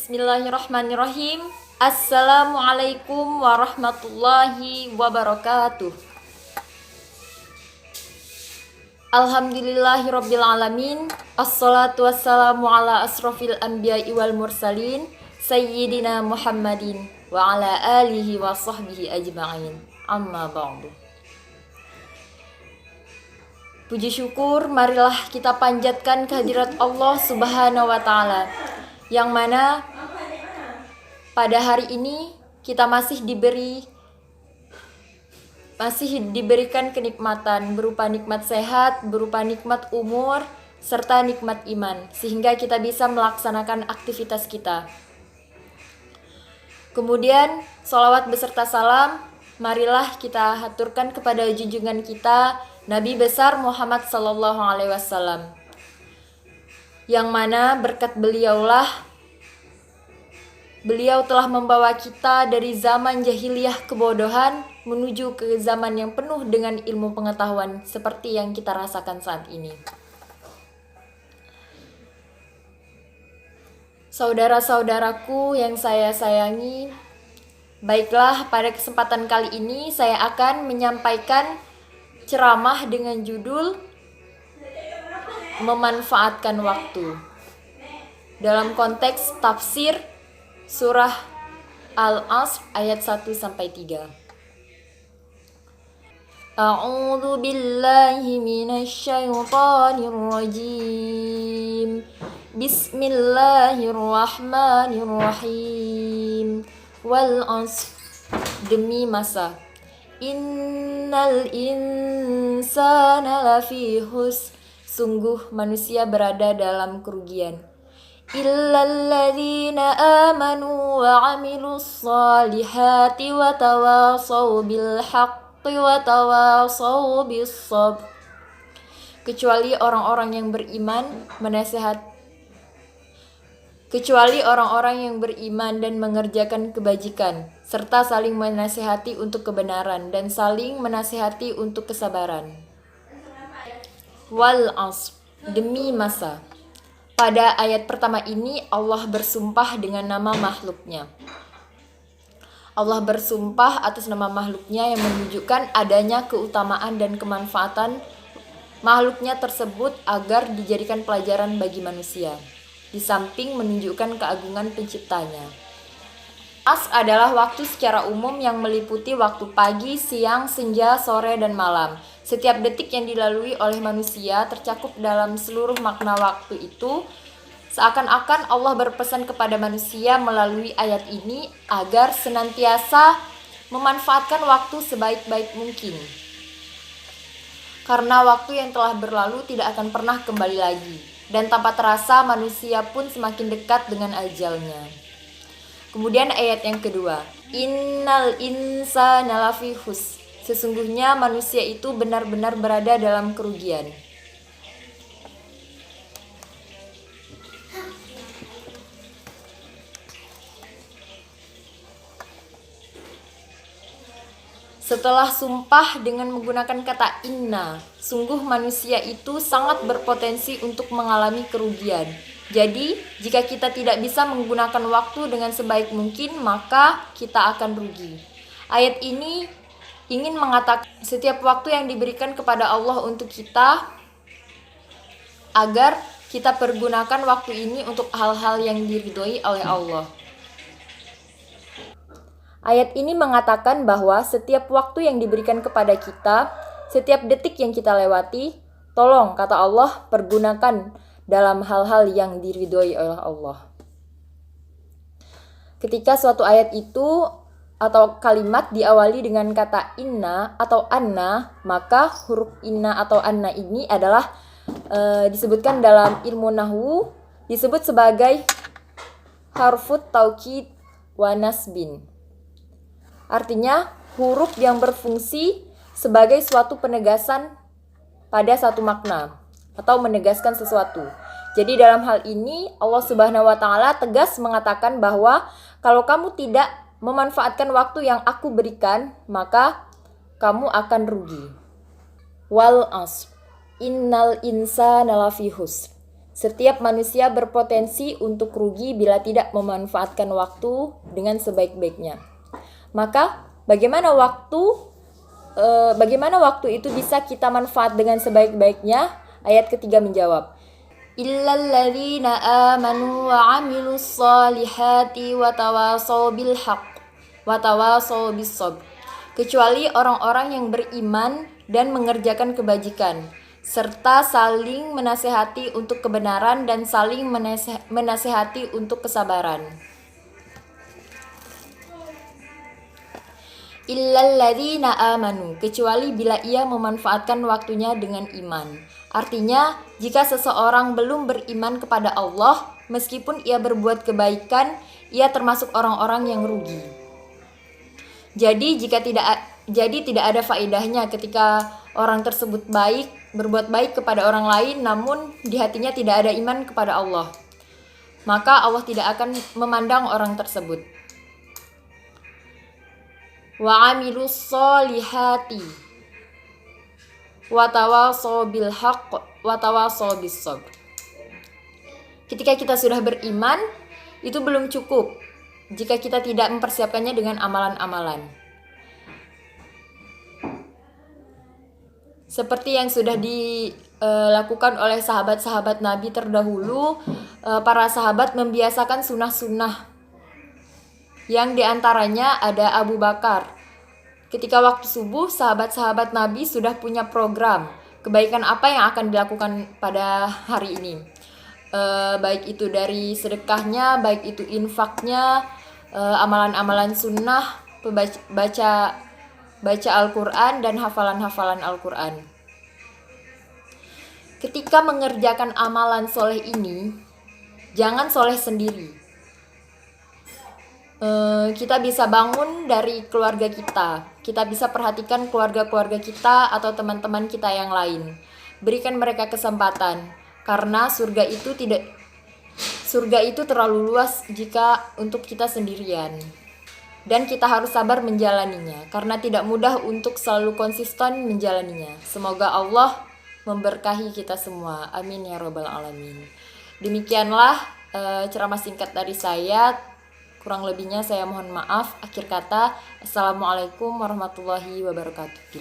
Bismillahirrahmanirrahim. Assalamualaikum warahmatullahi wabarakatuh. Alhamdulillahirabbil alamin. Assalatu wassalamu ala asrofil anbiya'i wal mursalin sayyidina Muhammadin wa ala alihi wa sahbihi ajma'in. Amma ba'du. Puji syukur marilah kita panjatkan kehadirat Allah Subhanahu wa taala, yang mana pada hari ini kita masih diberikan kenikmatan berupa nikmat sehat, berupa nikmat umur, serta nikmat iman, sehingga kita bisa melaksanakan aktivitas kita. Kemudian sholawat beserta salam marilah kita haturkan kepada junjungan kita Nabi besar Muhammad sallallahu alaihi wasallam, yang mana berkat beliau telah membawa kita dari zaman jahiliyah kebodohan menuju ke zaman yang penuh dengan ilmu pengetahuan seperti yang kita rasakan saat ini. Saudara-saudaraku yang saya sayangi, baiklah pada kesempatan kali ini saya akan menyampaikan ceramah dengan judul memanfaatkan waktu dalam konteks tafsir surah Al-Asr ayat 1-3. A'udzu billahi minasy syaithanir rajim. Bismillahirrahmanirrahim. Wal 'asr, demi masa. Innal insana lafi khusr, sungguh manusia berada dalam kerugian. Illalladzina amanu wa 'amilus shalihati wa tawasaw bil haqqi wa tawasaw bis sabr. Kecuali orang-orang yang beriman dan mengerjakan kebajikan, serta saling menasihati untuk kebenaran dan saling menasihati untuk kesabaran. Wal 'asr, demi masa. Pada ayat pertama ini Allah bersumpah dengan nama makhluknya. Allah bersumpah atas nama makhluknya yang menunjukkan adanya keutamaan dan kemanfaatan makhluknya tersebut agar dijadikan pelajaran bagi manusia, di samping menunjukkan keagungan penciptanya. As adalah waktu secara umum yang meliputi waktu pagi, siang, senja, sore, dan malam. Setiap detik yang dilalui oleh manusia tercakup dalam seluruh makna waktu itu. Seakan-akan Allah berpesan kepada manusia melalui ayat ini agar senantiasa memanfaatkan waktu sebaik-baik mungkin. Karena waktu yang telah berlalu tidak akan pernah kembali lagi, dan tanpa terasa manusia pun semakin dekat dengan ajalnya. Kemudian ayat yang kedua, innal insana lafi khusr, sesungguhnya manusia itu benar-benar berada dalam kerugian. Setelah sumpah dengan menggunakan kata inna, sungguh manusia itu sangat berpotensi untuk mengalami kerugian. Jadi, jika kita tidak bisa menggunakan waktu dengan sebaik mungkin, maka kita akan rugi. Ayat ini ingin mengatakan setiap waktu yang diberikan kepada Allah untuk kita, agar kita pergunakan waktu ini untuk hal-hal yang diridhoi oleh Allah. Ayat ini mengatakan bahwa setiap waktu yang diberikan kepada kita, setiap detik yang kita lewati, tolong, kata Allah, pergunakan dalam hal-hal yang diridhoi oleh Allah. Ketika suatu ayat itu atau kalimat diawali dengan kata inna atau anna, maka huruf inna atau anna ini adalah disebutkan dalam ilmu nahwu disebut sebagai harfut taukid wa nasbin. Artinya huruf yang berfungsi sebagai suatu penegasan pada satu makna atau menegaskan sesuatu. Jadi dalam hal ini Allah Subhanahu wa taala tegas mengatakan bahwa kalau kamu tidak memanfaatkan waktu yang aku berikan, maka kamu akan rugi. Wal 'asr, innal insana lafi khusr. Setiap manusia berpotensi untuk rugi bila tidak memanfaatkan waktu dengan sebaik-baiknya. Maka, bagaimana waktu itu bisa kita manfaat dengan sebaik-baiknya? Ayat ketiga menjawab, illalladzina amanu wa 'amilus solihati wa tawasaw bil haqq wa tawasaw bis sabr. Kecuali orang-orang yang beriman dan mengerjakan kebajikan, serta saling menasehati untuk kebenaran dan saling menasehati untuk kesabaran. Illalladzina amanu, kecuali bila ia memanfaatkan waktunya dengan iman. Artinya, jika seseorang belum beriman kepada Allah, meskipun ia berbuat kebaikan, ia termasuk orang-orang yang rugi. Jadi tidak ada faedahnya ketika orang tersebut berbuat baik kepada orang lain, namun di hatinya tidak ada iman kepada Allah. Maka Allah tidak akan memandang orang tersebut. Wa 'amilus solihati wa tawasaw bil haqq wa tawasaw bis sabr. Ketika kita sudah beriman, itu belum cukup jika kita tidak mempersiapkannya dengan amalan-amalan. Seperti yang sudah dilakukan oleh sahabat-sahabat Nabi terdahulu, para sahabat membiasakan sunnah-sunnah, yang diantaranya ada Abu Bakar. Ketika waktu subuh, sahabat-sahabat Nabi sudah punya program kebaikan apa yang akan dilakukan pada hari ini. Baik itu dari sedekahnya, baik itu infaknya, amalan-amalan sunnah, baca Al-Quran dan hafalan-hafalan Al-Quran. Ketika mengerjakan amalan soleh ini, jangan soleh sendiri. Kita bisa bangun dari keluarga kita. Kita bisa perhatikan keluarga-keluarga kita atau teman-teman kita yang lain. Berikan mereka kesempatan, karena surga itu terlalu luas jika untuk kita sendirian. Dan kita harus sabar menjalaninya, karena tidak mudah untuk selalu konsisten menjalaninya. Semoga Allah memberkahi kita semua. Amin ya rabbal alamin. Demikianlah ceramah singkat dari saya. Kurang lebihnya saya mohon maaf. Akhir kata, assalamualaikum warahmatullahi wabarakatuh.